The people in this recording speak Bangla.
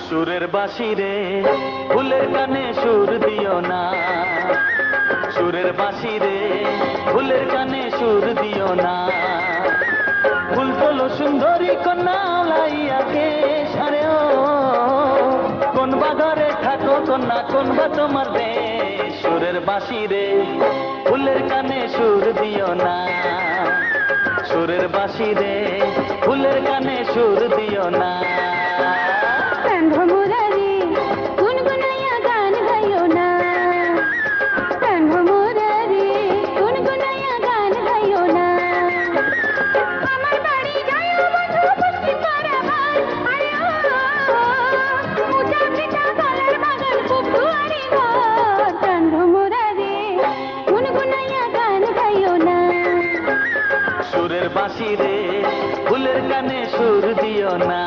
সুরের বাঁশি রে ফুলের কানে সুর দিও না, সুরের বাঁশি রে ফুলের কানে সুর দিও না। ফুল তোলো সুন্দরী কন্যা লাইয়াকে সারে ও, কোন বা ঘরে থাকো কন্যা, কোন বা তোমার দেশ। সুরের বাঁশি রে ফুলের কানে সুর দিও না, সুরের বাঁশি রে ফুলের কানে সুর দিও না। সুরের বাঁশি রে ফুলের কানে সুর দিও না।